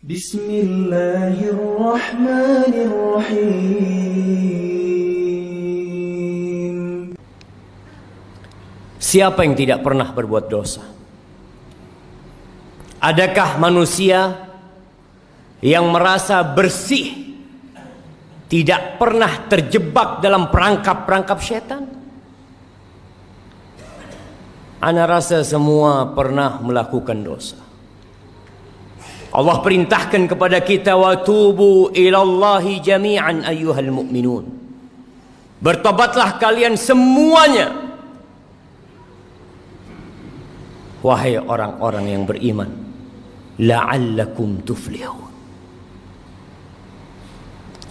Bismillahirrahmanirrahim. Siapa yang tidak pernah berbuat dosa? Adakah manusia yang merasa bersih, tidak pernah terjebak dalam perangkap-perangkap setan? Ana rasa semua pernah melakukan dosa. Allah perintahkan kepada kita, wa tubu ilallahi jami'an ayyuhal mu'minun. Bertobatlah kalian semuanya, wahai orang-orang yang beriman, la'allakum tuflihun.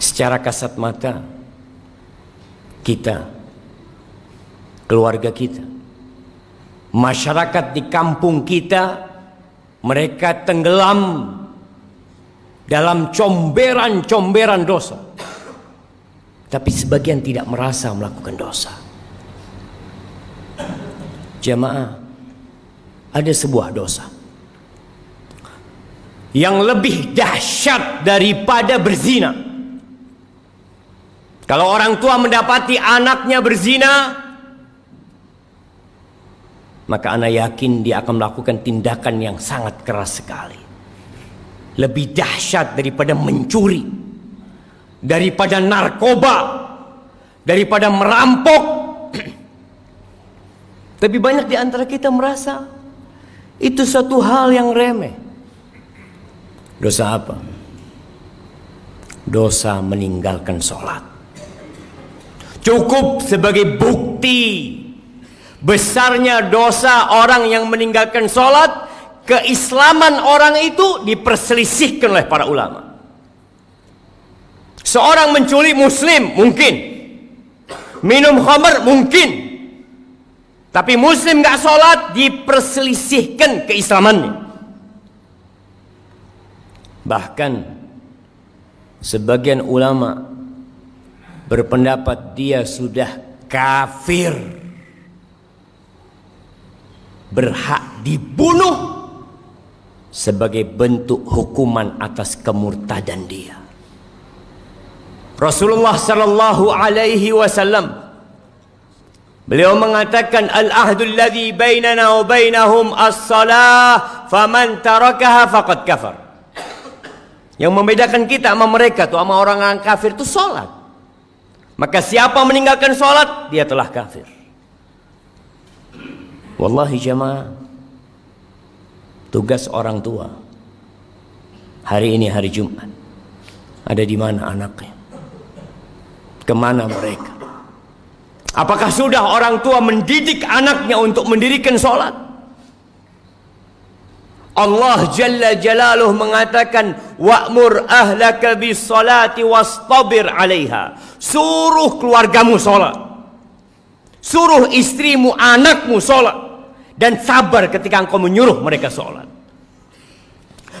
Secara kasat mata kita, keluarga kita, masyarakat di kampung kita, mereka tenggelam dalam comberan-comberan dosa. Tapi sebagian tidak merasa melakukan dosa. Jamaah, ada sebuah dosa yang lebih dahsyat daripada berzina. Kalau orang tua mendapati anaknya berzina, maka ana yakin dia akan melakukan tindakan yang sangat keras sekali. Lebih dahsyat daripada mencuri, daripada narkoba, daripada merampok. Tapi banyak di antara kita merasa itu satu hal yang remeh. Dosa apa? Dosa meninggalkan sholat. Cukup sebagai bukti besarnya dosa orang yang meninggalkan sholat, keislaman orang itu diperselisihkan oleh para ulama. Seorang menculik muslim mungkin, minum khamr mungkin, tapi muslim gak sholat diperselisihkan keislamannya. Bahkan sebagian ulama berpendapat dia sudah kafir, berhak dibunuh sebagai bentuk hukuman atas kemurtadan dia. Rasulullah sallallahu alaihi wasallam, beliau mengatakan, al-ahdul ladzi bainana wa bainahum as-salah faman tarakaha faqad kafar. Yang membedakan kita sama mereka tuh, sama orang kafir itu salat. Maka siapa meninggalkan salat, dia telah kafir. Wallahi jamaah, tugas orang tua hari ini hari Jumat, ada di mana anaknya? Kemana mereka? Apakah sudah orang tua mendidik anaknya untuk mendirikan sholat? Allah Jalla Jalaluh mengatakan, wa'mur ahlaka bis salati wastabir 'alaiha. Suruh keluargamu sholat, suruh istrimu, anakmu sholat, dan sabar ketika engkau menyuruh mereka sholat.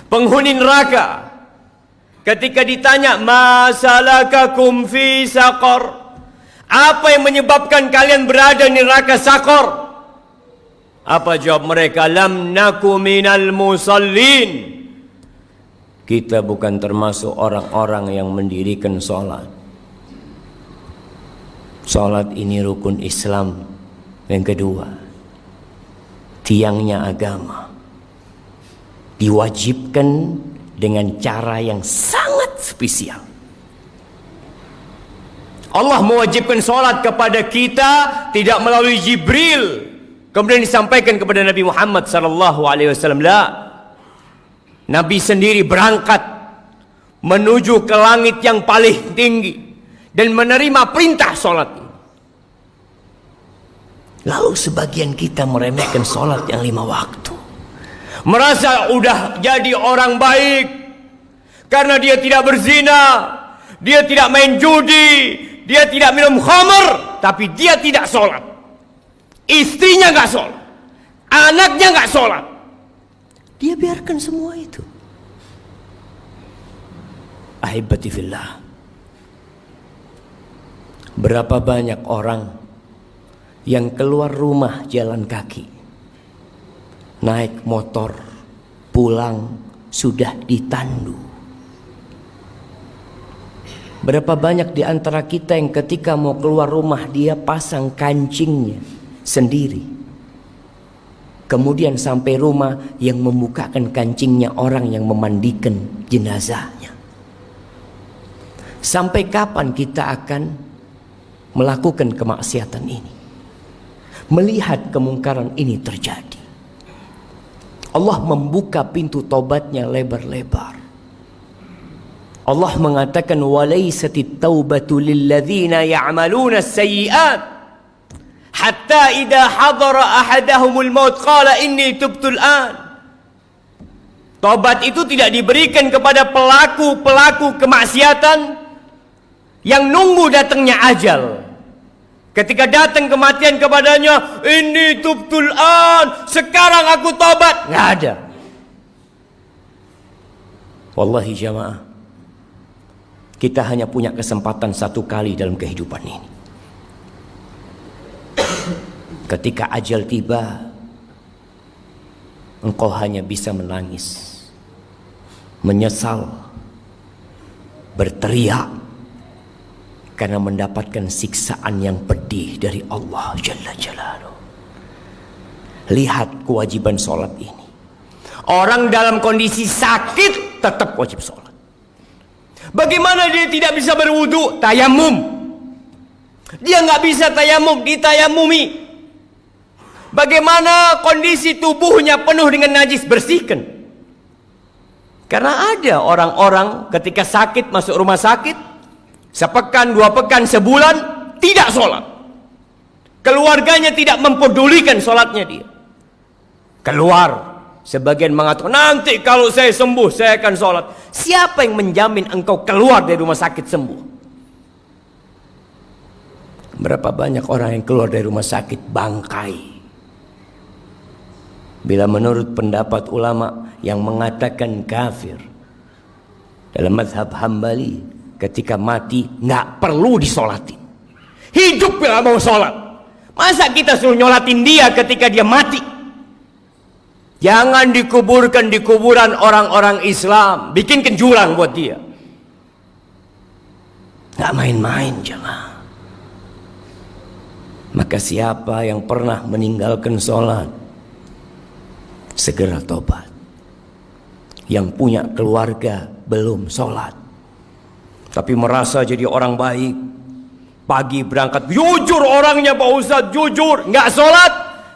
Penghuni neraka ketika ditanya, masalakakum fi saqar, apa yang menyebabkan kalian berada di neraka Saqar? Apa jawab mereka? Lam naku minal musallin. Kita bukan termasuk orang-orang yang mendirikan sholat. Sholat ini rukun Islam yang kedua, tiangnya agama, diwajibkan dengan cara yang sangat spesial. Allah mewajibkan sholat kepada kita tidak melalui Jibril kemudian disampaikan kepada Nabi Muhammad SAW. Nabi sendiri berangkat menuju ke langit yang paling tinggi dan menerima perintah sholat. Lalu sebagian kita meremehkan sholat yang 5 waktu, merasa udah jadi orang baik karena dia tidak berzina, dia tidak main judi, dia tidak minum khamr, tapi dia tidak sholat. Istrinya gak sholat, anaknya gak sholat, dia biarkan semua itu. Ahibati fillah, berapa banyak orang yang keluar rumah jalan kaki, naik motor, pulang sudah ditandu. Berapa banyak di antara kita yang ketika mau keluar rumah dia pasang kancingnya sendiri. Kemudian sampai rumah yang membukakan kancingnya orang yang memandikan jenazahnya. Sampai kapan kita akan melakukan kemaksiatan ini? Melihat kemungkaran ini terjadi. Allah membuka pintu tobatnya lebar-lebar. Allah mengatakan walaisatit taubatu lilladzina ya'maluna as-sayyi'at hatta idza hadara ahadahumul maut qala inni tubtul an. Tobat itu tidak diberikan kepada pelaku-pelaku kemaksiatan yang nunggu datangnya ajal. Ketika datang kematian kepadanya, inni tubtul an, sekarang aku tobat. Nggak ada. Wallahi jamaah, kita hanya punya kesempatan satu kali dalam kehidupan ini. Ketika ajal tiba, engkau hanya bisa menangis, menyesal, berteriak, karena mendapatkan siksaan yang pedih dari Allah Jalla Jalaluhu. Lihat kewajiban sholat ini. Orang dalam kondisi sakit tetap wajib sholat. Bagaimana dia tidak bisa berwudu? Tayamum. Dia nggak bisa tayamum, ditayamumi. Bagaimana kondisi tubuhnya penuh dengan najis? Bersihkan. Karena ada orang-orang ketika sakit masuk rumah sakit, sepekan, 2 pekan, sebulan tidak sholat. Keluarganya tidak mempedulikan sholatnya dia. Keluar. Sebagian mengatakan, nanti kalau saya sembuh saya akan sholat. Siapa yang menjamin engkau keluar dari rumah sakit sembuh? Berapa banyak orang yang keluar dari rumah sakit bangkai. Bila menurut pendapat ulama yang mengatakan kafir dalam mazhab Hambali, ketika mati nggak perlu disolatin. Hidup bila mau sholat. Masa kita suruh nyolatin dia ketika dia mati? Jangan dikuburkan di kuburan orang-orang Islam. Bikinkan jurang buat dia. Nggak main-main jemaah. Maka siapa yang pernah meninggalkan sholat, segera tobat. Yang punya keluarga belum sholat, tapi merasa jadi orang baik, pagi berangkat, jujur orangnya Pak Ustadz, jujur, nggak sholat,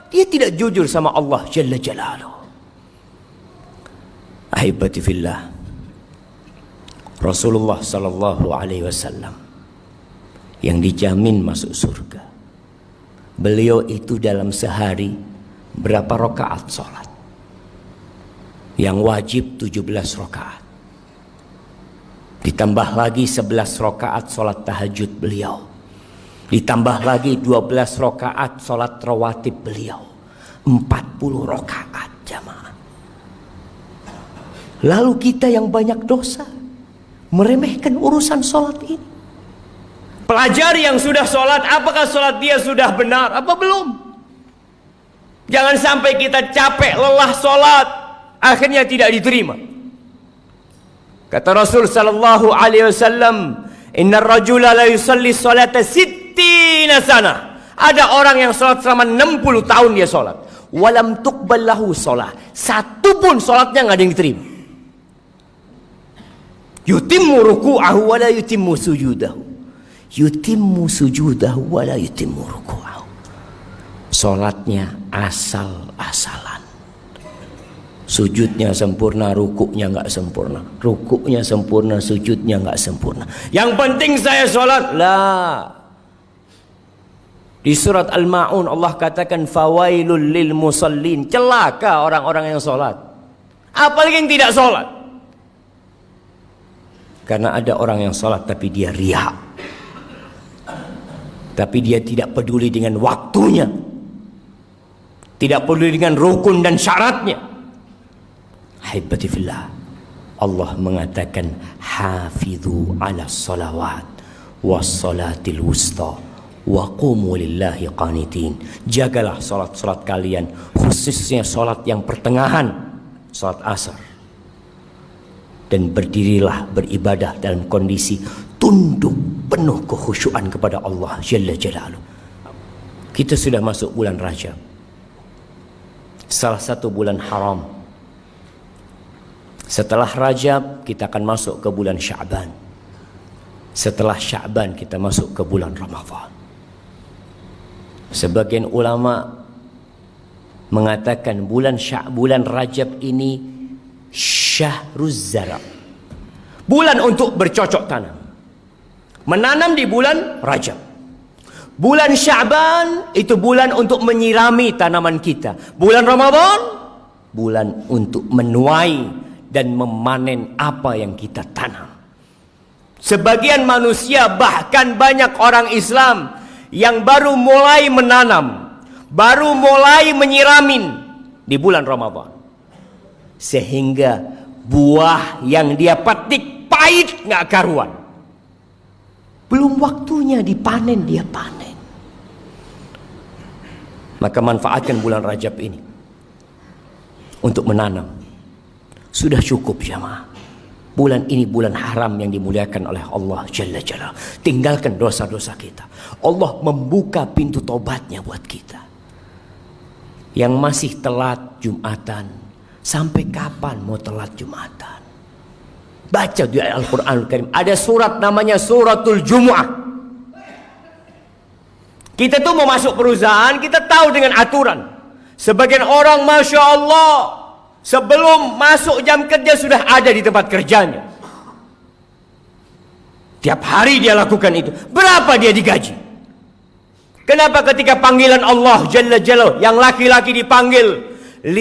dia tidak jujur sama Allah Jalla Jalaluhu. Ahibati fillah, Rasulullah sallallahu alaihi wasallam yang dijamin masuk surga, beliau itu dalam sehari berapa rakaat sholat? Yang wajib 17 rakaat. Ditambah lagi 11 rakaat sholat tahajud beliau. Ditambah lagi 12 rakaat sholat rawatib beliau. 40 rakaat jamaah. Lalu kita yang banyak dosa meremehkan urusan sholat ini. Pelajari yang sudah sholat, apakah sholat dia sudah benar apa belum? Jangan sampai kita capek lelah sholat, akhirnya tidak diterima. Kata Rasul sallallahu alaihi wasallam, "Innar rajula la yusalli salata 60 sana." Ada orang yang salat selama 60 tahun dia salat, walam tuqbal lahu shalah. Satu pun salatnya enggak ada yang diterima. Yutimmu ruku'ahu wa la yutimmu sujudahu. Yutimmu sujudahu wa la yutimmu ruku'ahu. Salatnya asal-asalan. Sujudnya sempurna, rukuknya nggak sempurna. Rukuknya sempurna, sujudnya nggak sempurna. Yang penting saya sholat. Lah. Di surat Al-Ma'un Allah katakan fawailul lil musallin. Celaka orang-orang yang sholat. Apalagi yang tidak sholat. Karena ada orang yang sholat tapi dia riya. Tapi dia tidak peduli dengan waktunya. Tidak peduli dengan rukun dan syaratnya. Haibati fillah, Allah mengatakan hafidhu ala salawat was salatil wusta wa qumu lillahi qanitin. Jagalah salat-salat kalian, khususnya salat yang pertengahan, salat asar. dan berdirilah beribadah dalam kondisi tunduk penuh kekhusyuan kepada Allah Jalla Jalaluh. Kita sudah masuk bulan Rajab, salah satu bulan haram. Setelah Rajab kita akan masuk ke bulan Sya'ban. Setelah Sya'ban kita masuk ke bulan Ramadan. Sebagian ulama mengatakan bulan Rajab ini Syahruz Zara', bulan untuk bercocok tanam, menanam di bulan Rajab. Bulan Sya'ban itu bulan untuk menyirami tanaman kita. Bulan Ramadan bulan untuk menuai dan memanen apa yang kita tanam. Sebagian manusia, bahkan banyak orang Islam yang baru mulai menanam, baru mulai menyiramin di bulan Ramadan, sehingga buah yang dia petik pahit nggak karuan. Belum waktunya dipanen, dia panen. Maka manfaatkan bulan Rajab ini untuk menanam. Sudah cukup jamaah. Bulan ini bulan haram yang dimuliakan oleh Allah Jalla Jalla. Tinggalkan dosa-dosa kita. Allah membuka pintu tobatnya buat kita. Yang masih telat Jumatan, sampai kapan mau telat Jumatan? Baca di Al-Quran Karim, ada surat namanya Suratul Jumu'ah. Kita tuh mau masuk perusahaan, kita tahu dengan aturan. Sebagian orang Masya Allah, sebelum masuk jam kerja sudah ada di tempat kerjanya. Tiap hari dia lakukan itu. Berapa dia digaji? Kenapa ketika panggilan Allah Jalla Jalla, yang laki-laki dipanggil 5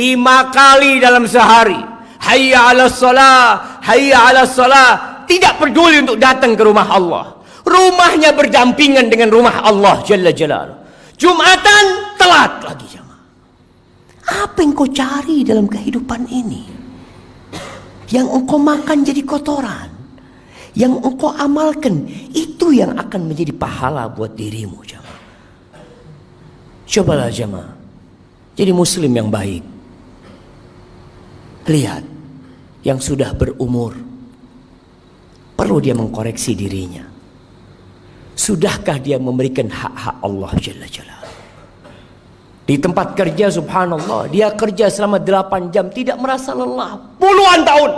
kali dalam sehari, hayya ala salah, hayya ala salah, tidak peduli untuk datang ke rumah Allah. Rumahnya berdampingan dengan rumah Allah Jalla Jalla. Jumatan telat lagi jemaah. Apa yang kau cari dalam kehidupan ini? Yang engkau makan jadi kotoran, yang engkau amalkan, itu yang akan menjadi pahala buat dirimu jemaah. Cobalah jemaah jadi muslim yang baik. Lihat, yang sudah berumur perlu dia mengkoreksi dirinya. Sudahkah dia memberikan hak-hak Allah Jalla Jalla? Di tempat kerja subhanallah, dia kerja selama 8 jam tidak merasa lelah, puluhan tahun,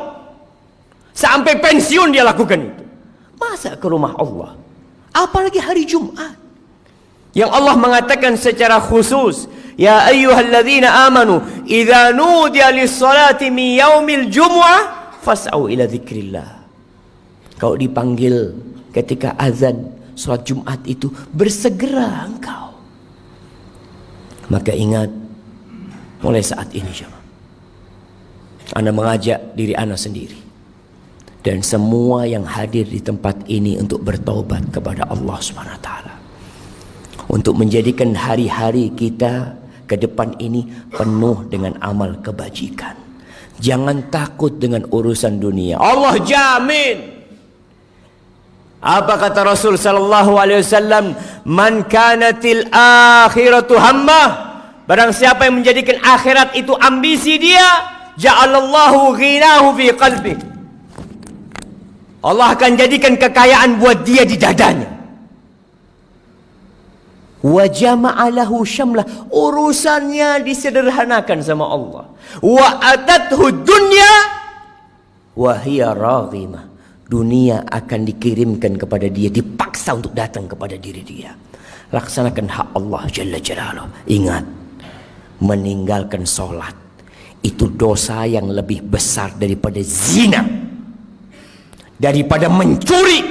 sampai pensiun dia lakukan itu. Masa ke rumah Allah? Apalagi hari Jumat, yang Allah mengatakan secara khusus, ya ayyuhalladzina amanu idza nudiya lis-salati min yaumil jumu'ah fas'au ila dzikrillah. Kau dipanggil ketika azan salat Jumat itu, bersegera engkau. Maka ingat, mulai saat ini jemaah, Anda mengajak diri Anda sendiri dan semua yang hadir di tempat ini untuk bertaubat kepada Allah Subhanahu wa taala, untuk menjadikan hari-hari kita ke depan ini penuh dengan amal kebajikan. Jangan takut dengan urusan dunia. Allah jamin. Apa kata Rasul sallallahu alaihi wasallam? Man kanatil akhiratu hammah. Barang siapa yang menjadikan akhirat itu ambisi dia, ja'alallahu ghinahu fi qalbi. Allah akan jadikan kekayaan buat dia di dadanya. Wa jama'a lahu syamlah, urusannya disederhanakan sama Allah. Wa atathu dunya wa hiya raghimah. Dunia akan dikirimkan kepada dia, dipaksa untuk datang kepada diri dia. Laksanakan hak Allah Jalla Jalaluh. Ingat, meninggalkan sholat itu dosa yang lebih besar daripada zina, daripada mencuri,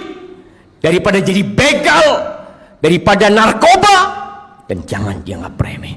daripada jadi begal, daripada narkoba, dan jangan dianggap remeh.